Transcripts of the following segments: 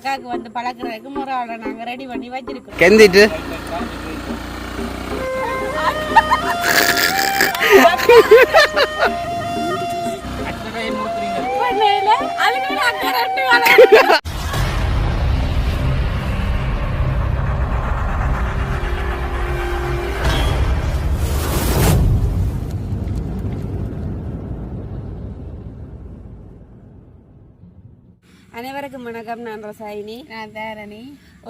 அக்காவுக்கு வந்து பழக்கிறதுக்கு முறை ஆளை நாங்க ரெடி பண்ணி வச்சிருக்கோம். கெந்திட்டு அனைவருக்கும் வணக்கம். நான் ரசாயினி. நான் தாரணி.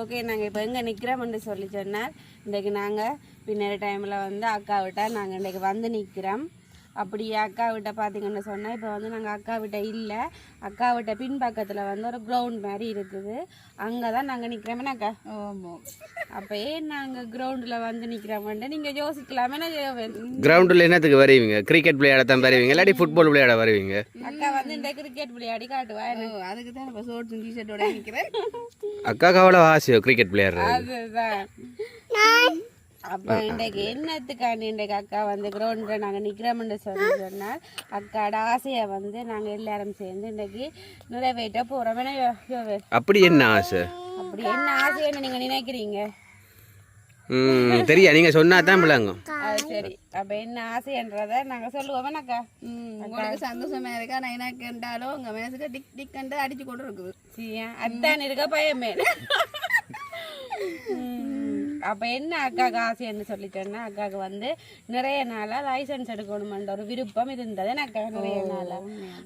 ஓகே, நாங்கள் இப்போ எங்கே நிற்கிறோம்னு சொல்லி சொன்னார். இன்றைக்கு நாங்கள் பின்னேற டைமில் வந்து அக்கா விட்ட நாங்கள் இன்றைக்கு வந்து நிற்கிறோம். அப்படியே அக்கா விட்ட பார்த்தீங்கன்னு சொன்னால் இப்போ வந்து நாங்கள் அக்கா விட்ட இல்லை, அக்கா விட்ட பின்பக்கத்தில் வந்து ஒரு கிரவுண்ட் மாதிரி இருக்குது. அங்கே தான் நாங்கள் நிற்கிறோமேனாக்கா. ஆமாம். அப்போ ஏன் நாங்கள் கிரவுண்டில் வந்து நிற்கிறோம்ட்டு நீங்கள் யோசிக்கலாமே. கிரவுண்டில் என்னத்துக்கு வருவீங்க? கிரிக்கெட் விளையாட தான் வருவீங்க, இல்லாட்டி ஃபுட்பால் விளையாட வருவீங்க? அக்கா வந்து இந்த கிரிக்கெட் விளையாடி காட்டுவா. அதுக்கு தான் இப்போ ஷோர்ட்ஸ் டிஷர்ட்டோட நிற்கிறேன். அக்காவுக்கு அவ்வளோ ஆசையோ கிரிக்கெட் விளையாடுறது? அதுதான். அப்போ இன்றைக்கு என்னத்துக்காண்டி இன்றைக்கு அக்கா வந்து கிரவுண்டில் நாங்கள் நிற்கிறோம்னு சொன்னால் அக்காவோட ஆசையை வந்து நாங்கள் எல்லாரும் சேர்ந்து இன்றைக்கு நிறைவேற்ற போகிறோம். அப்படி என்ன ஆசை? அப்படி என்ன ஆசைன்னு நீங்கள் நினைக்கிறீங்க? தெரியா, நீங்கள் சொன்னா தான் விளங்கும். அது சரி. அப்போ என்ன ஆசைன்றதை நாங்கள் சொல்லுவோம். அக்கா உங்களுக்கு சந்தோஷமா இருக்கா? நான் என்ன கேட்டாலும் உங்கள் மனசுக்கு டிக் டிக் கண்டு அடிச்சு கொண்டு இருக்குது. சரியா, அத்தான் இருக்க பயமே. அப்போ என்ன அக்காவுக்கு ஆசைன்னு சொல்லிட்டேன்னா அக்காவுக்கு வந்து நிறைய நாளாக லைசன்ஸ் எடுக்கணுமென்ற ஒரு விருப்பம் இருந்தது எனக்கு நிறைய நாளாக.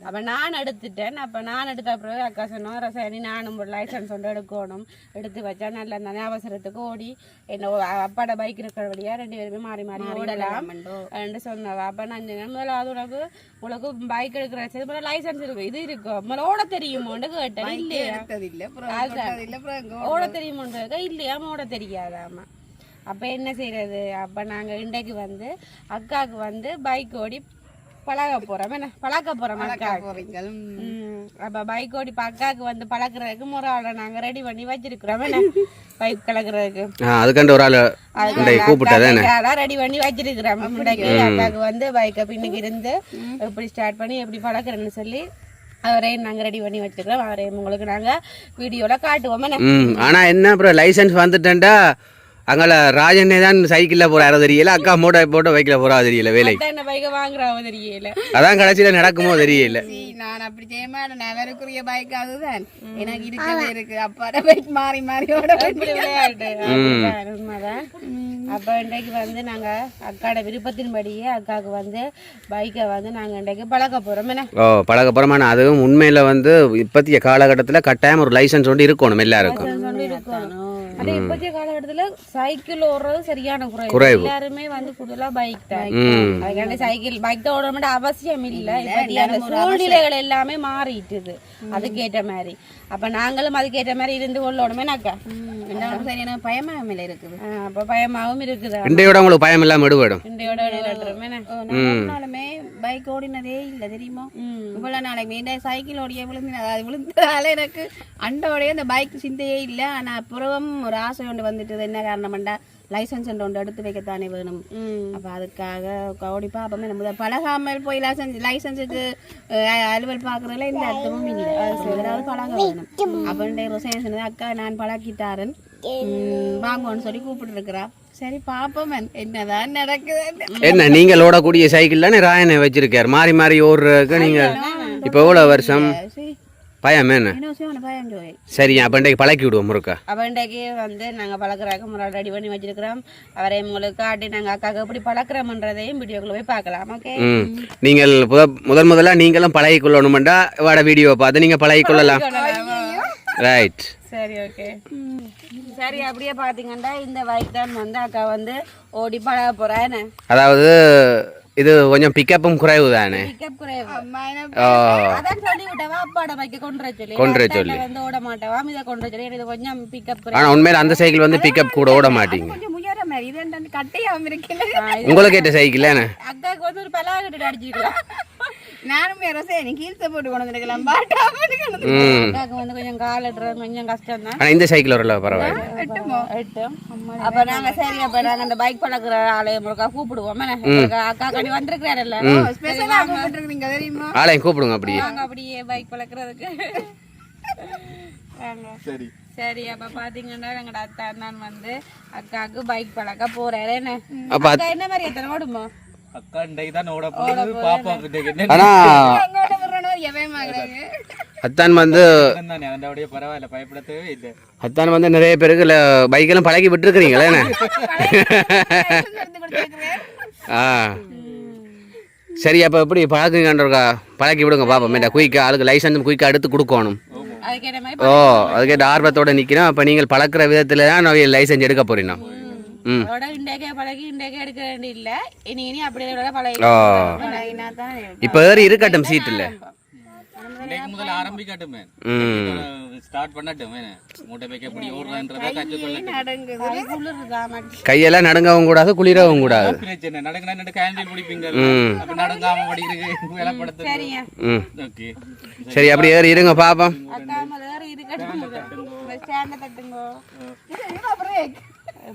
அப்போ நான் எடுத்துட்டேன். அப்போ நான் எடுத்த அப்புறம் அக்கா சொன்னோம், ரசாயனி நானும் ஒரு லைசன்ஸ் ஒன்று எடுக்கணும், எடுத்து வச்சா நல்லா இருந்தானே அவசரத்துக்கு ஓடி என்ன அப்பாட பைக் இருக்கிற வழியாக 2 பேருமே மாறி மாறி ஓடலாம் என்று சொன்னவா. அப்போ நான் முதல்ல உனக்கு பைக் எடுக்கிற லைசன்ஸ் இருக்கு, இது இருக்கும், முதல்ல ஓட தெரியுமோன்னு கேட்டேன். இல்லையா ஓட தெரியுமோன்னு இல்லையா, ஓட தெரியாதாமா. அப்போ என்ன செய்யறது? அப்போ நாங்கள் இன்றைக்கு வந்து அக்காவுக்கு வந்து பைக் ஓடி பழக போகிறோம். என்ன பழக்க போகிறோம் அக்காவுக்கு. அப்போ பைக் ஓடி அக்காவுக்கு வந்து பழக்கிறதுக்கு முறை ஆளை நாங்கள் ரெடி பண்ணி வச்சிருக்கிறோம். என்ன பைக் கலக்கிறதுக்கு அதுக்காண்டி ஒரு ஆள் ரெடி பண்ணி வச்சிருக்கிறோம். இன்றைக்கு அக்காவுக்கு வந்து பைக்கை பின்னுக்கு இருந்து எப்படி ஸ்டார்ட் பண்ணி எப்படி பழக்கிறேன்னு சொல்லி அவரையும் நாங்கள் ரெடி பண்ணி வச்சிருக்கிறோம். அவரையும் உங்களுக்கு நாங்கள் வீடியோவில் காட்டுவோம். ஆனால் என்ன அப்புறம் லைசன்ஸ் வந்துட்டேன்டா அங்கே ராஜனே தான் சைக்கிளில் போகிறாரோ தெரியல, அக்கா மூட்டை போட்டு பைக்கில் போகிறா தெரியல, வேலை பைக்கை வாங்குறாவோ தெரியல, அதான் கடைசியில் நடக்குமோ தெரியல. நான் அப்படி செய்ய மாட்டேன். நவருக்குரிய பைக் அதுதான் எனக்கு இருக்கவே இருக்கு. அப்பாட பைக் மாறி மாறியோட விளையாட்டு. அப்போ இன்றைக்கு வந்து நாங்கள் அக்காட விருப்பத்தின்படியே அக்காவுக்கு வந்து பைக்கை வந்து நாங்கள் இன்றைக்கு பழக்க போகிறோம். என்ன பழக்க போகிறோம். ஆனால் அதுவும் உண்மையில் வந்து இப்போத்திய காலகட்டத்தில் கட்டாயம் ஒரு லைசன்ஸ் ஒன்று இருக்கணும் எல்லாருக்கும். இருக்கணும். அது இப்போதைய காலகட்டத்தில் சைக்கிள் ஓடுறது சரியான குறைவு. எல்லாருமே வந்து கூடுதலா பைக் தான். அதுக்காண்டி சைக்கிள் பைக் தான் ஓட வேண்டிய அவசியம் இல்லை. இப்போதைய சூழ்நிலைகள் எல்லாமே மாறிட்டுது அதுக்கேற்ற மாதிரி. அப்ப நாங்களும் அதுக்கேற்ற மாதிரி இருந்து கொள்ளணுமே. நாக்கா சரியான பயமாகவும் இல்லை இருக்குது. அப்போ பயமாகவும் இருக்குது. இண்டையோட உங்களுக்கு பயம் இல்லாமல் விடுபடும். நாளுமே பைக் ஓடினதே இல்லை தெரியுமா? இவ்வளவு நாளைக்கு சைக்கிள் ஓடிய விழுந்ததால எனக்கு அண்டோடைய அந்த பைக் சிந்தையே இல்லை. ஆனா அப்புறம் ஒரு ஆசை ஒன்று வந்துட்டு என்ன காரணம்டா லைசன்ஸ் ஒன்று எடுத்து வைக்கத்தானே வேணும். அப்போ அதுக்காக ஓடி பார்ப்போமே. நம்ம பழகாமல் போய் லைசன்ஸுக்கு அலுவல் பார்க்குறதுல எந்த அர்த்தமும் இல்லை. ஏதாவது பழக வேணும். அப்போ அக்கா நான் பழக்கிட்டாரன் வாங்குவோன்னு சொல்லி கூப்பிட்டு இருக்கிறா. சரி பாப்போம் என்னதான் நடக்குது. என்ன நீங்கள் ஓடக்கூடிய சைக்கிள் தானே ராயனை வச்சிருக்காரு, மாறி மாறி ஓடுறதுக்கு. நீங்க இப்போ எவ்வளோ வருஷம் பயம்? என்ன சரி, அப்போ இன்றைக்கு பழக்கி விடுவோம் முருக்கா. அப்போ இன்றைக்கு வந்து நாங்கள் பழக்கிறதுக்கு முறை ரெடி பண்ணி வச்சிருக்கிறோம். அவரை உங்களுக்கு காட்டி நாங்கள் அக்காவுக்கு எப்படி பழக்கிறோம்ன்றதையும் வீடியோக்குள்ள போய் பார்க்கலாம். ஓகே, நீங்கள் முதல்ல நீங்களும் பழகி கொள்ளணும்டா வாட வீடியோவை பார்த்து நீங்கள் பழகி கொள்ளலாம். ரைட், சரி, ஓகே, சரி. அப்படியே பார்த்தீங்கன்னா இந்த பைக் தான் வந்து அக்கா வந்து ஓடி பழக போறேன்னு. அதாவது இது கொஞ்சம் பிக்கப்பும் குறைவு தானே? பிக்கப் குறைவு. அதான் சொல்லி விட்டவா அப்பாட பைக்கை கொண்டு சொல்லி வந்து ஓட மாட்டவா, இதை கொண்டு சொல்லி இது கொஞ்சம் பிக்கப் குறைவு. ஆனா உண்மையில அந்த சைக்கிள் வந்து பிக்கப் கூட ஓட மாட்டீங்க. உங்களுக்கு ஏற்ற சைக்கிள் அக்காவுக்கு வந்து ஒரு பலா கட்டு அடிச்சிருக்கலாம். நானும் கீழ்த்த போட்டு கொண்டு வந்துருக்கலாம். அக்காவுக்கு வந்து கொஞ்சம் கால் எட்டுறது கொஞ்சம் கஷ்டம் தான். இந்த சைக்கிள் வரல பரவாயில்ல. அப்ப நாங்க சரி, அப்ப நாங்க அந்த பைக் பழக்கிற ஆலயம் கூப்பிடுவோம். அக்கா கடி வந்திருக்கிறாருல்ல, ஆலயம் கூப்பிடுங்க. அப்படியே அப்படியே பைக் பழக்கிறதுக்கு சரி சரி அப்ப பாத்தீங்கன்னா எங்கட அத்தா நான் வந்து அக்காவுக்கு பைக் பழக்க போறாரு என்ன அப்ப அக்கா என்ன மாதிரி எத்தனை ஓடுமோ அக்கா இன்றைக்கு தான் ஓட போகுது பாப்பா கிட்ட ஆனா எங்கோட விடுறனோ எவன் வாங்குறாங்க அத்தான் வந்து தானே அதோடய பரவாயில்ல பயப்பட தேவை இல்லை அத்தான் வந்து நிறைய பேருக்கு பைக்கெல்லாம் பழகி விட்டுருக்கிறீங்களே என்ன ஆ சரி அப்போ எப்படி பழக்குங்கன்றக்கா பழக்கி விடுங்க பாப்பா மேட்டா குயிக்கா ஆளுக்கு லைசன்ஸ் குயிக்காக எடுத்து கொடுக்கணும் அதுக்கேற்ற மாதிரி ஓ அதுக்கேற்ற ஆர்வத்தோட நிற்கிறோம் அப்போ நீங்கள் பழக்கிற விதத்தில் தான் நான் லைசன்ஸ் எடுக்க போறீங்க ம் அதோட இன்றைக்கே பழகி இன்றைக்கே எடுக்க வேண்டிய இல்ல இனி அப்படியே பழகி ஓ தான் இப்போ ஏறி இருக்கட்டும் சீட்டில் இன்றைக்கு முதல்ல ஆரம்பிக்கட்டுமே ம் ஸ்டார்ட் பண்ணட்டும் மூட்டை பைக்க எப்படி ஓடுறான்றதை கற்றுக்கொள்ள குளிர்தா மாட்டி கையெல்லாம் நடுங்கவும் கூடாது குளிரவும் கூடாது பிரச்சனை நடக்கினா கேண்டில் பிடிப்பீங்க ம் அப்ப நடுங்காம படிக்கிறது வேலைப்படுத்து சரியா ம் ஓகே சரி அப்படி ஏறி இருங்க பாப்போம் அக்கா முதல்ல இருக்கட்டும் ஸ்டாண்ட தட்டுங்கோ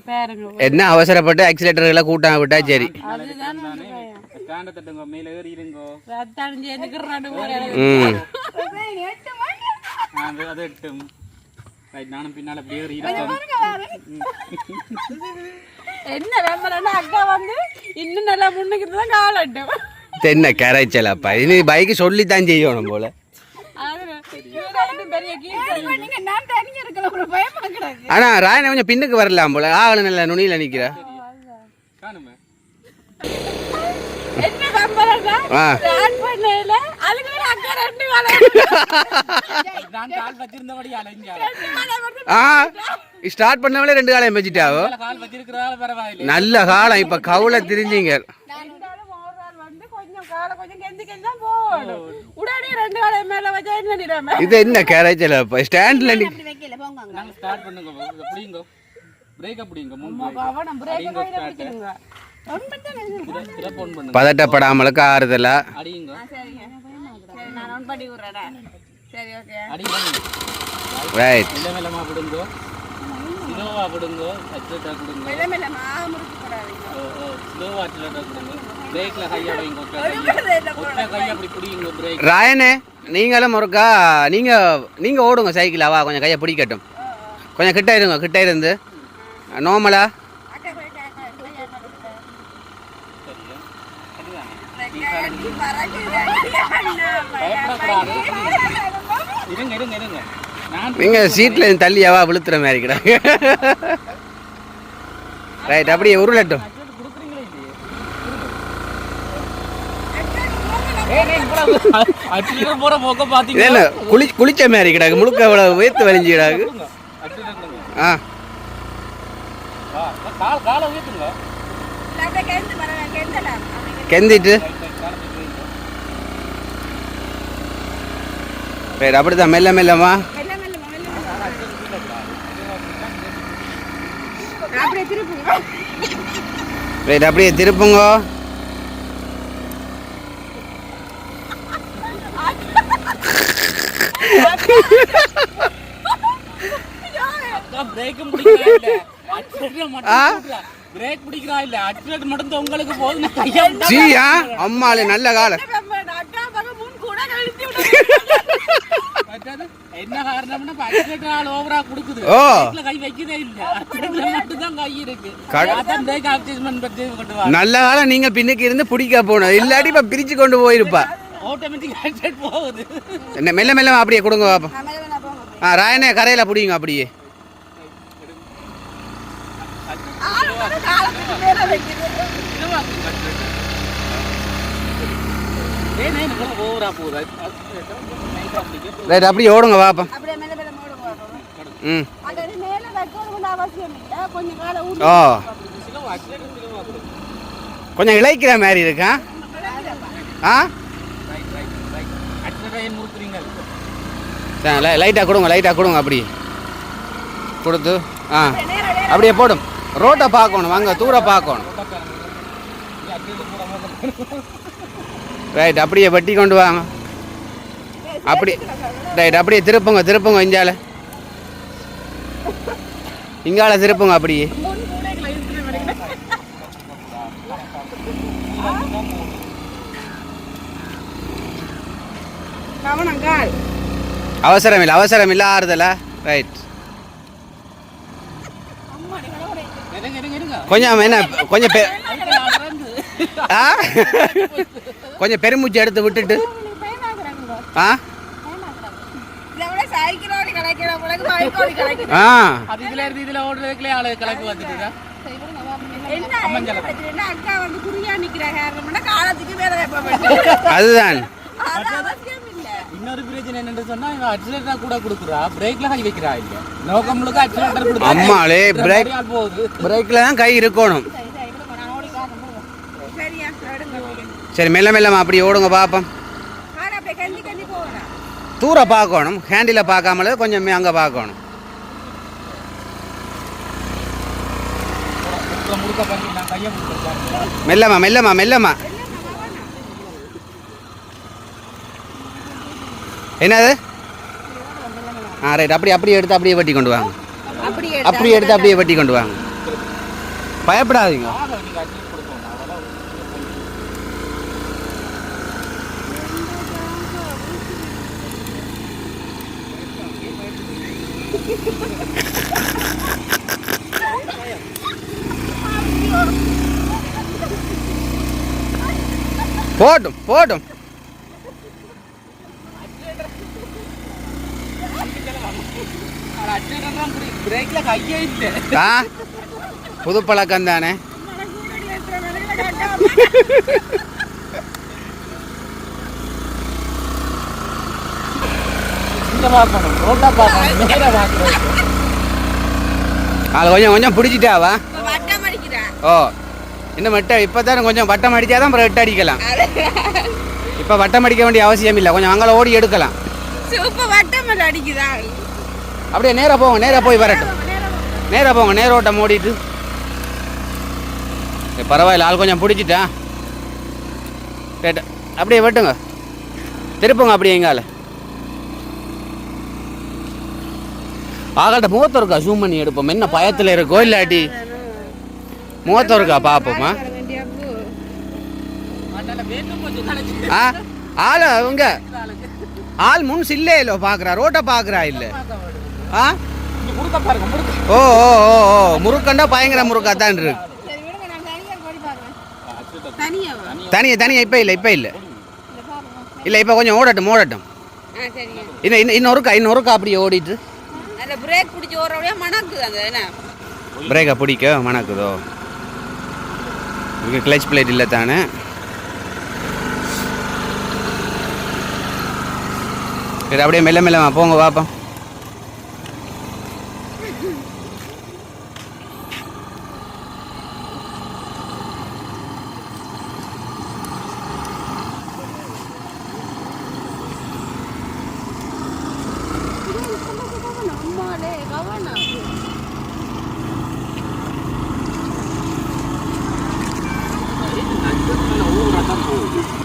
பாருங்க என்ன அவசரப்பட்டு ஆக்சிலேட்டர்களை கூட்டாம விட்டா சரி அதுதான் ஸ்டாண்ட தட்டுங்க மேல ஏறி இருங்கோ ரத்தாலும் சேர்ந்துக்கிறாண்டு போற ம் அது எட்டும் ரைட் நானும் பின்னால அப்படியே ஏறி இருக்கேன் என்ன வேம்பரண்டா அக்கா வந்து இன்னும் நல்லா முன்னுக்கு தான் காலட்டும் என்ன கரைச்சலப்பா இனி பைக்கு சொல்லித்தான் செய்யணும் போல பெரிய கீழ் நீங்க நான் தனியா இருக்கல ஒரு பயமா கிடக்கு ஆனா ராயனை கொஞ்சம் பின்னுக்கு வரலாம் போல ஆவல நல்ல நுனியில நிக்கிற காணுமே என்ன வேம்பரண்டா ஆ ஸ்டார்ட் பண்ணல அதுக்கு மேல அக்கா ரெண்டு காலம் நான் கால் வச்சிருந்தபடி அலைஞ்சா ஆ ஸ்டார்ட் பண்ணவளே 2 காலம் வச்சிட்டாவோ கால் வச்சிருக்கிறதால பரவாயில்லை நல்ல காலம் இப்ப கவுல திரிஞ்சிங்க வந்து கொஞ்சம் காலை கொஞ்சம் கெந்தி கெந்தான் போகணும் உடனே ரெண்டு காலை மேல வச்சா என்ன நிலைமை இது என்ன கரைச்சலப்பா ஸ்டாண்ட்ல அப்படி வைக்கல போங்க நாங்க ஸ்டார்ட் பண்ணுங்க இத புடிங்க பிரேக் புடிங்க முன் கவனம் பிரேக் கையில பிடிச்சிருங்க இத போன் பண்ணுங்க பதட்டப்படாமலுக்கு ஆறுதலா அடிங்க சரிங்க சரி நான் ஆன் பண்ணி விடுறேடா சரி ஓகே அடிங்க ரைட் மெல்ல மெல்லமா விடுங்க ஸ்லோவா விடுங்க அக்ஸலேட்டர் கொடுங்க மெல்ல மெல்ல மாமுறுக்கு போடாதீங்க ஸ்லோவா அக்ஸலேட்டர் கொடுங்க பிரேக்ல கையா வைங்க ஒற்றை கையா அப்படி புடிங்க பிரேக் ராயனே நீங்களும் ஒருக்கா நீங்க ஓடுங்க சைக்கிளாவா கொஞ்சம் கையை பிடிக்கட்டும் கொஞ்சம் கிட்ட இருங்க கிட்ட இருந்து நார்மலா அக்கா போயிட்டு பயப்படக்கூடாது இருங்க இருங்க இருங்க நான் நீங்க சீட்ல தள்ளியாவா விழுத்துற மாதிரி கிடாங்க ரைட் அப்படியே உருளட்டும் கொடுக்குறீங்களே இல்லையே அக்ஸலேட்டர் போற போக்க இது பாத்தீங்க என்ன குளிச்ச மாதிரி கிடாக்கு முழுக்க அவ்வளவு உயர்த்து வலிஞ்சு கிடாக்கு அக்ஸலேட்டர் ஆ கால் காலை உயர்த்துங்க அப்படியே கெந்து பரவாயில்ல கெந்தலாம் கெந்திட்டு ரைட் அப்படிதான் மெல்ல மெல்லமா மெல்ல மெல்ல அப்படியே திருப்புங்க ரைட் அப்படியே திருப்புங்க பிரேக்கும் பிடிக்கிறா இல்ல அக்ஸலேட்டர் மட்டும் பிரேக் பிடிக்கிறா இல்ல அக்ஸலேட்டர் மட்டும் தான் உங்களுக்கு போதும் கையா ஜீயா அம்மாளே நல்ல காலம் அக்கா பக்கம் முன் கூட கழித்து என்ன காரணம்னா அக்ஸலேட்டர் ஆள் ஓவரா கொடுக்குது ஓ பிரேக்ல கை வைக்கவே இல்ல அக்ஸலேட்டர் மட்டும் தான் கை இருக்கு அதான் பிரேக் அட்ஜஸ்ட்மென்ட் பத்தி கொண்டு வா நல்ல காலம் நீங்க பின்னுக்கு இருந்து பிடிக்க போகணும் இல்லாட்டி இப்ப பிரிச்சு கொண்டு போயிருப்பா ஆட்டோமேட்டிக் ஆக்சிடென்ட் போகுது என்ன மெல்ல மெல்ல அப்படியே கொடுங்க பாப்போம் ஆ ராயனே கரையில பிடிங்க அப்படியே ஓவரா போகுது ரைட் அப்படியே ஓடுங்க பாப்போம் அப்படியே மெல்ல மெல்ல ஓடுங்க ம் அது மேல வைக்கணும்னு அவசியம் இல்லை கொஞ்சம் காலை ஊட்டி ஓ கொஞ்சம் இழைக்கிற மாதிரி இருக்கா ஆ அக்ஸலேட்டர் முறுக்குறீங்க லைட்டாக கொடுங்க அப்படி கொடுத்து ஆ அப்படியே போடும் ரோட்டை பார்க்கணும் வாங்க தூர பார்க்கணும் ரைட் அப்படியே வெட்டி கொண்டு வாங்க அப்படி ரைட் அப்படியே திருப்புங்க இங்கால திருப்புங்க அப்படியே கவனம் கால் அவசரம் இல்லை ஆறுதல ரைட். இருங்க கொஞ்சம் என்ன கொஞ்சம் ஆ கொஞ்சம் பெருமூச்சு எடுத்து விட்டுட்டு ஆ ஆ அது இதுல ஓடுறதுக்குள்ளே ஆளு கிளப்பி வந்துட்டு அக்கா வந்து குறியா நிக்கிற காலத்துக்கு வேற அதுதான் இன்னொரு பிரச்சனை என்னன்னு சொன்னா இவன் அக்சிலேட்டர் கூட கொடுக்குறா பிரேக்ல கை வைக்கிறா இல்ல நோக்கம் முழுக்க அக்சிலேட்டர் கொடுத்தா அம்மாளே பிரேக் போகுது பிரேக்ல தான் கை இருக்கணும். சரி மெல்ல மெல்லமா அப்படி ஓடுங்க பாப்போம். தூர பார்க்கணும், ஹேண்டில பார்க்காமலே கொஞ்சம் அங்கே பார்க்கணும். மெல்லமா மெல்லமா மெல்லமா. என்னது? ஆ ரைட். அப்படியே எடுத்து அப்படியே வெட்டி கொண்டு வாங்க. அப்படியே எடுத்து அப்படியே வெட்டி கொண்டு வாங்க. பயப்படாதீங்க. போட்டும் போட்டும். புது பழக்கம் தானே. அது கொஞ்சம் கொஞ்சம் பிடிச்சிட்டாவா? ஓ இன்னும் வட்டம் இப்போ தானே கொஞ்சம் வட்டம் அடித்தாதான் அப்புறம் எட்டு அடிக்கலாம். இப்போ வட்டம் அடிக்க வேண்டிய அவசியம் இல்லை, கொஞ்சம் அங்கே ஓடி எடுக்கலாம். அப்படியே நேராக போங்க, நேராக போய் வரட்டும். நேராக போங்க, நேரோட்டம் ஓடிட்டு. பரவாயில்ல, ஆள் கொஞ்சம் பிடிச்சிட்டா. கேட்ட அப்படியே வெட்டுங்க, திருப்புங்க அப்படியே எங்கால. ஆகட்ட முகத்த இருக்கா ஜூம் பண்ணி எடுப்போம். என்ன பயத்தில் இருக்கோ இல்லாட்டி முகத்த இருக்கா பார்ப்போமா? ஆ ஆள் அவங்க ஆள் முன் சில்லையிலோ பார்க்குறா, ரோட்டை பார்க்குறா இல்லை. ஆ ஓ ஓ ஓ ஓ முறுக்கண்டா பயங்கர முறுக்கா தான் இருக்கு. தனியா தனியா இப்போ இல்லை, இப்போ இல்லை இல்லை, இப்போ கொஞ்சம் ஓடட்டும் ஓடட்டும். இன்னொருக்கா அப்படியே ஓடிட்டு பிரேக் பிடிச்சி ஓடுறவழியா மணக்குது. அந்த என்ன பிரேக்கை பிடிக்க மணக்குதோ? இங்கே கிளச் பிளேட் இல்லை தானே. சரி அப்படியே மெல்ல மெல்லமா போங்க பாப்போம்.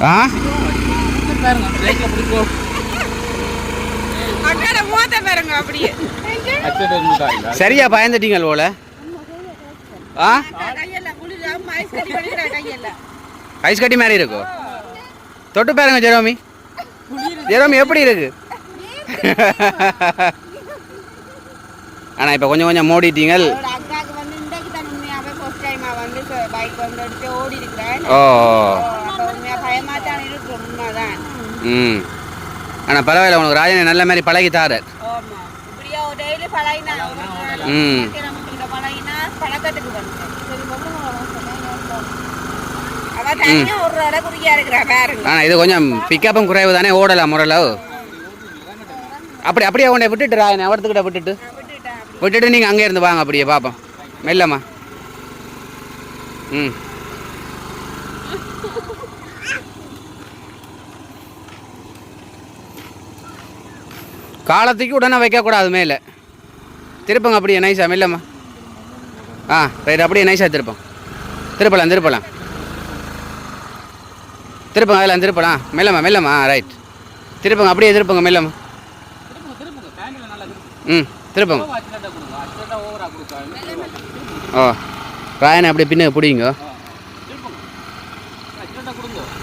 ஆ சரியா பயந்துட்டீங்க போல. ஆ ஐஸ் கட்டி மாதிரி இருக்கோ? தொட்டு பாருங்க ஜெரோமி. ஜெரோமி எப்படி இருக்கு? ஆனா இப்ப கொஞ்சம் கொஞ்சம் மூடிட்டீங்க. ஓ ம் ஆனா பரவாயில்ல, உனக்கு ராஜனை நல்ல மாதிரி பழகி தாரு. ம் ஆனா இது கொஞ்சம் பிக்கப்பும் குறைவு தானே, ஓடலாம் முறையில். அப்படியே உன்னை விட்டுட்டு ராஜனை அவர்த்துக்கிட்ட விட்டுட்டு நீங்கள் அங்கே இருந்து வாங்க, அப்படியே பார்ப்போம் மெல்லம்மா. ம் காலத்துக்கு உடனே வைக்கக்கூடாது, மேலே திருப்பங்க அப்படியே நைஸா மெல்லம்மா. ஆ ரைட், அப்படியே நைஸாக திருப்பலாம் திருப்பங்க, அதெல்லாம் திருப்பலாம் மெல்லம்மா. ரைட், திருப்பங்க அப்படியே திருப்பங்க மெல்லம்மா. ம் திருப்பங்க. ஓ ராயனை அப்படியே பின்ன பிடிங்க.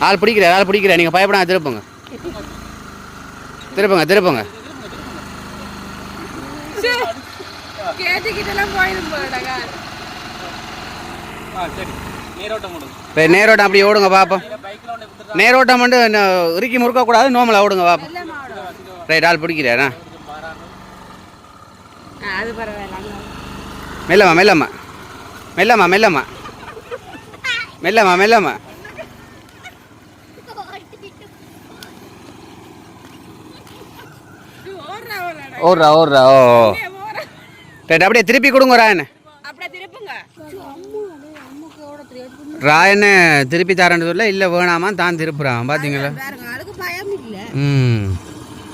ஆள் பிடிக்கிற நீங்கள் பயப்படாம திருப்பங்க. கேட்டுக்கிட்டெல்லாம் போயிடும் போலடா. சரி நேரோட்டம் ஓடுங்க. இப்போ நேரோட்டம் அப்படி ஓடுங்க பாப்போம். நேரோட்டம் வந்து இறுக்கி முறுக்கக்கூடாது, நோமலாக ஓடுங்க பாப்போம். ரைட், ஆள் பிடிக்கிறேண்ணா. அது பரவாயில்ல. மெல்லம்மா மெல்லம்மா மெல்லம்மா மெல்லம்மா மெல்லம்மா மெல்லம்மா. ஓடுறா ஓடுறா. ஓ ரைட், அப்படியே திருப்பி கொடுங்க ராயனை. அப்படியே திருப்புங்க. ராயனை திருப்பி தரேன்னு சொல்ல, இல்லை வேணாமா தான் திருப்புறான் பார்த்தீங்களா. அதுக்கு பயம் இல்ல.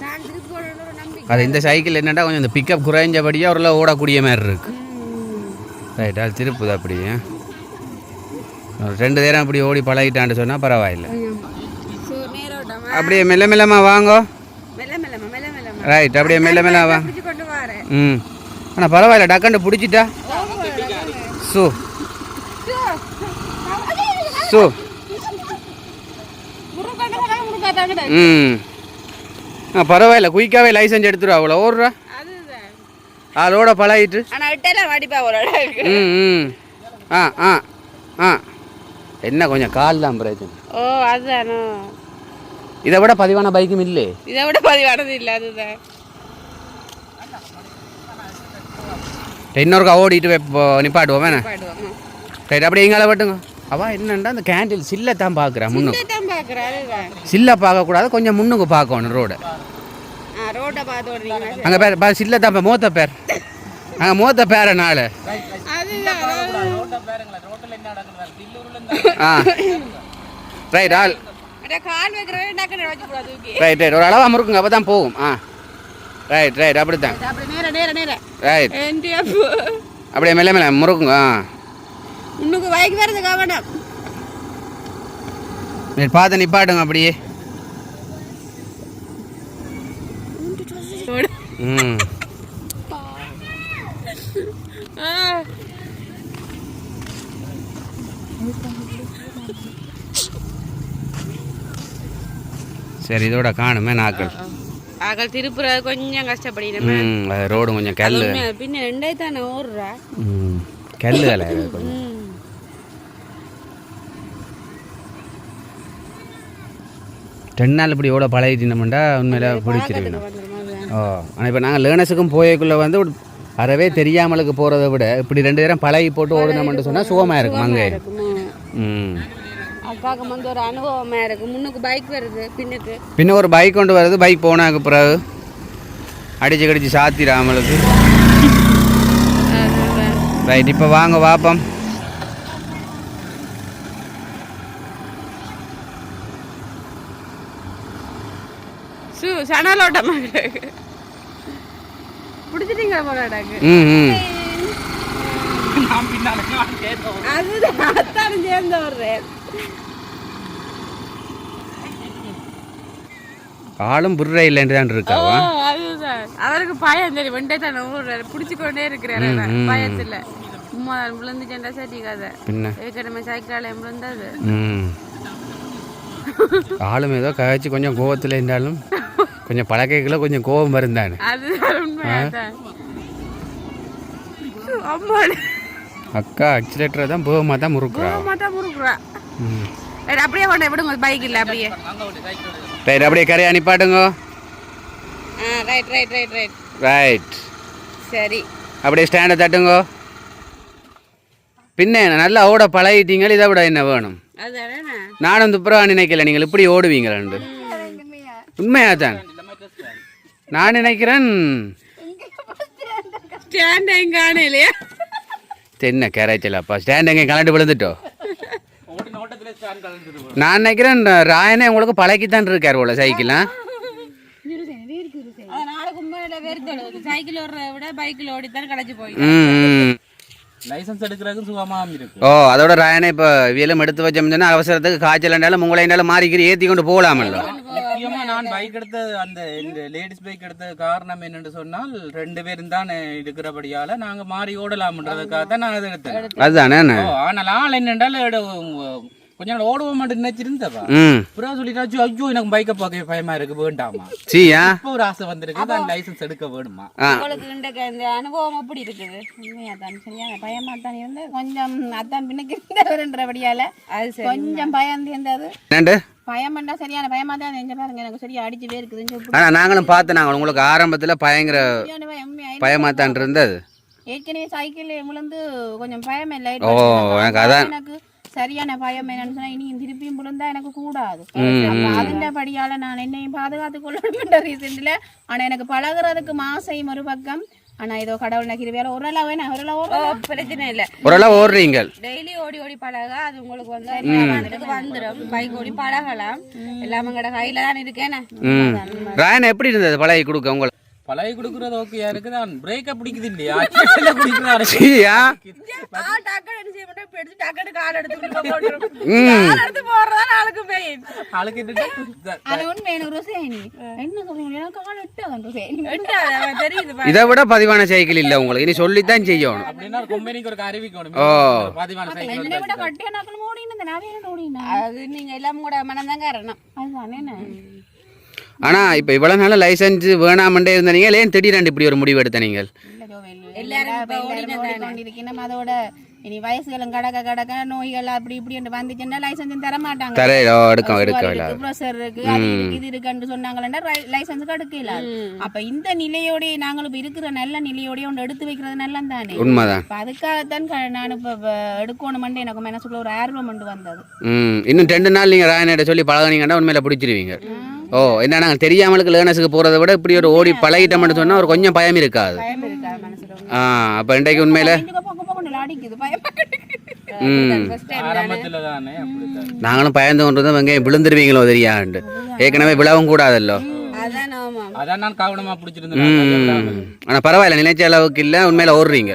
நான் திருப்பி போடணும்னு ஒரு நம்பிக்கை. அது இந்த சைக்கிள் என்னடா கொஞ்சம் இந்த பிக்கப் குறைஞ்சபடியாக ஒரு ஓடக்கூடிய மாதிரி இருக்கு. ரைட், அது திருப்புது அப்படியே. 2 நேரம் அப்படி ஓடி பழகிட்டான்னு சொன்னால் பரவாயில்லை. அப்படியே மெல்ல மெல்லமா வாங்கோ. ரைட், அப்படியே மெல்ல மெல்ல வா. ஆனால் பரவாயில்ல, டக்குன்னு பிடிச்சிட்டா. சூ சூ. பரவாயில்ல, குயிக்காவே லைசன்ஸ் எடுத்துருவா. அவ்வளோ ஓடுறா அதோட பழகிட்டு. ஆ ஆ ஆ என்ன கொஞ்சம் கால் தான் பிரச்சனை. ஓ அதுதானோ. இதை விட பதிவான பைக்கும் இல்லை. இதை விட பதிவானது இல்லை. அதுதான் இன்னொருக்கா ஓடிட்டு நிப்பாட்டுவோம் வேணா. ரைட், அப்படியே எங்கால பட்டுங்க. அவள் என்னண்டா அந்த கேண்டில் சில்லை தான் பார்க்குறேன். முன்னுக்கு சில்லை பார்க்கக்கூடாது, கொஞ்சம் முன்னுக்கு பார்க்கணும் ரோடை. அங்கே பேர் சில்லை தான் மோத்த பேர். அங்கே மோத்த பேரனால ஆ ரைட். ஆள் ரைட் ரைட், ஒரு அளவாக முறுக்குங்க, அப்போ தான் போகும். ஆ ரைட் ரைட், அப்படி தான். ரைட், அப்படியே மெல்ல மெல்ல முறுக்குங்க. ஆ இன்னுக்கு வைக்கு வருது கவனம். பார்த்து நிப்பாட்டுங்க அப்படியே. ம் சரி, இதோட காணுமே நாக்கள். ஆக்கள் திருப்புற கொஞ்சம் கஷ்டப்படினமே. ரோடு கொஞ்சம் கல்லு. பின்ன 2 தானே ஓடுறா. கல்லு வேலை கொஞ்சம். 2 நாள் இப்படி எவ்வளோ பழகிட்டோம்டா உண்மையில பிடிச்சிருக்கணும். ஓ, ஆனால் இப்போ நாங்கள் லேர்னஸுக்கும் போயக்குள்ளே வந்து அறவே தெரியாமலுக்கு போகிறத விட இப்படி 2 நேரம் பழகி போட்டு ஓடணும்னு சொன்னால் சுகமாக இருக்கும் அங்கே. அக்காவுக்கு வந்து ஒரு அனுபவமாக இருக்குது. முன்னுக்கு பைக் வருது, பின்ன ஒரு பைக் கொண்டு வருது. பைக் போனாக்கு பிறகு அடிச்சு கடிச்சு சாத்திராமலுக்கு. ரைட், இப்போ வாங்க வாப்பம். சனலோட்டமாக பிடிச்சிட்டீங்க போராடாக்கு. அதுதான் அத்தானும் சேர்ந்து வர்றேன். ஆளும் புர்ற இல்லைன்னு தான் இருக்காவா. அதுதான் அவருக்கு பயம் தெரியும். வெண்டே தானே ஊர்றாரு, பிடிச்சிக்கொண்டே இருக்கிறாரு பயத்துல. சும்மா விழுந்துச்சேன்டா சட்டிக்காத. ஏற்கனவே சைக்கிளால விழுந்தது. ஆளும் ஏதோ கழிச்சு கொஞ்சம் கோவத்தில் இருந்தாலும் கொஞ்சம் பழக்கைக்குள்ள கொஞ்சம் கோபம் வருந்தானே. அதுதான் உண்மைதான். அக்கா அக்சிலேட்டரை தான் போகமா தான் முறுக்குறா. அப்படியே கொண்டு விடுங்க பைக் இல்லை. அப்படியே ரைட், அப்படியே கரையா நிப்பாட்டுங்க. Right right right right right. சரி, அப்படியே ஸ்டாண்டை தட்டுங்க. பின்ன நல்லா ஓட பழகிட்டீங்க, இதை விட என்ன வேணும்? நானும் துப்புரவா நினைக்கல நீங்கள் இப்படி ஓடுவீங்களாண்டு. உண்மையா தான் நான் நினைக்கிறேன். என்ன கேராய்ச்சலப்பா, ஸ்டாண்ட் எங்கே கலண்டு விழுந்துட்டோம். நான் நினைக்கிறேன் ராயனே உங்களுக்கு பழக்கித்தான் இருக்கார் போல சைக்கிள். லைசன்ஸ் எடுக்கிறதுக்கு சுகமா இருக்கு. ஓ, அதோட ராயனே இப்போ வியலும் எடுத்து வச்சோம்னா அவசரத்துக்கு காய்ச்சல் இருந்தாலும் உங்களை இருந்தாலும் மாறிக்கிற ஏற்றி கொண்டு போகலாமல்ல. முக்கியமா நான் பைக் எடுத்த அந்த இந்த லேடிஸ் பைக் எடுத்த காரணம் என்னன்னு சொன்னால் 2 பேரும் தான் இருக்கிறபடியால நாங்க மாறி ஓடலாம்ன்றதுக்காக தான் நான் அதை எடுத்தேன். அதுதானே. ஆனால் ஆள் என்னென்றால் கொஞ்ச நாள் ஓடுவோம் மாட்டேன் நினைச்சிருந்தவா ம் அப்புறம் சொல்லிட்டாச்சு ஐயோ எனக்கு பைக்கை பார்க்க பயமா இருக்கு வேண்டாமா சீயா இப்போ ஒரு ஆசை வந்திருக்கு தான் லைசன்ஸ் எடுக்க வேணுமா உங்களுக்கு இந்த அனுபவம் எப்படி இருக்குது? உண்மையாதான் சரியான பயமா தான் இருந்து கொஞ்சம் அதான் பின்னுக்கு இருந்தவருன்றபடியால அது சரி. கொஞ்சம் பயம் இருந்தது. என்னண்டு பயம்ண்டா சரியான பயமா தான் நெஞ்ச பாருங்க எனக்கு சரியா அடிச்சுட்டே இருக்குதுன்னு ஆனா நாங்களும் பார்த்தோம் நாங்கள் உங்களுக்கு ஆரம்பத்துல பயங்கர பயமாத்தான் இருந்தது. ஏற்கனவே சைக்கிள் விழுந்து கொஞ்சம் பயம் இல்லை. ஓ எனக்கு அதான் எனக்கு சரியான பயம் என்னன்னு சொன்னா இனி திருப்பியும் விழுந்தா எனக்கு கூடாது. அதுண்ட படியால நான் என்னையும் பாதுகாத்து கொள்ளணும்ன்ற ரீசன்ல. ஆனா எனக்கு பழகுறதுக்கு ஆசையும் ஒரு பக்கம். ஆனா ஏதோ கடவுள் நகிரி வேற ஓரளவு பிரச்சனை இல்ல. ஓரளவு ஓடுறீங்க. டெய்லி ஓடி ஓடி பழக அது உங்களுக்கு வந்து வந்துடும். பைக் ஓடி பழகலாம். எல்லாமே கடை கையில தான் இருக்கேன். ராயன் எப்படி இருந்தது பழகி கொடுக்க உங்களுக்கு? பழகி கொடுக்கறது ஓகேயா இருக்கு தான் பிரேக்க பிடிக்குது இல்லையா குடிக்கிறாரு சீயா இதை விட பதிவான சைக்கிள் இல்ல உங்களுக்கு, இனி சொல்லித்தான் செய்யணும். அப்படின்னா கம்பெனிக்கு ஒரு அறிவிக்கணும். பதிவான சைக்கிள் அது நீங்க எல்லாம் கூட மனம்தான் காரணம். ஆனா இப்ப இவ்வளவு நாள் லைசன்ஸ் வேணாமண்டே இருந்தீங்க, ஏன் திடீரெண்டு இப்படி ஒரு முடிவு எடுத்த நீங்கள்? அதோட இனி வயசுகளும் கடக்க நோய்கள் அப்படி இப்படி வந்துச்சுன்னா லைசன்ஸ் தர மாட்டாங்க. ப்ரெஷர் இருக்கு அது இருக்கு இது இருக்குன்னு சொன்னாங்கன்னா லைசன்ஸுக்கு எடுக்கல. அப்ப இந்த நிலையோட நாங்களும் இப்ப இருக்கிற நல்ல நிலையோடய ஒன்று எடுத்து வைக்கிறது நல்லம் தானே. உண்மைதான். அதுக்காகத்தான் நான் இப்ப எடுக்கணும்னு எனக்கு மனசுக்குள்ள ஒரு ஆர்வம் வந்தது. இன்னும் 2 நாள் நீங்க ராயனிட்ட சொல்லி பழகினீங்கன்னா உண்மையில பிடிச்சிருவீங்க. ஓ என்ன நாங்கள் தெரியாமலுக்கு லேர்னர்ஸுக்கு போகிறத விட இப்படி ஒரு ஓடி பழகிட்டோம்னு சொன்னால் ஒரு கொஞ்சம் பயம் இருக்காது. அப்போ இன்றைக்கு உண்மையில நாங்களும் பயந்து கொண்டு வந்து வெங்காயம் விழுந்துருவீங்களோ தெரியாண்டு. ஏற்கனவே விழவும் கூடாதல்லோ. ஆனால் பரவாயில்ல, நினைச்ச அளவுக்கு இல்லை, உண்மையில ஓடுறீங்க.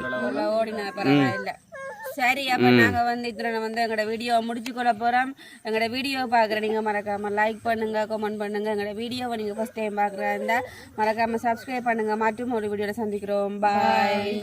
சரி, அப்போ நாங்கள் வந்து இத்தனை வந்து எங்களோட வீடியோவை முடிச்சுக்கொள்ள போகிறோம். எங்களோட வீடியோவை பார்க்குற நீங்கள் மறக்காமல் லைக் பண்ணுங்கள், கமெண்ட் பண்ணுங்கள். எங்களோட வீடியோவை நீங்கள் ஃபஸ்ட் டைம் பார்க்குறா இருந்தால் மறக்காமல் சப்ஸ்கிரைப் பண்ணுங்கள். மற்றும் ஒரு வீடியோவில் சந்திக்கிறோம். பாய்.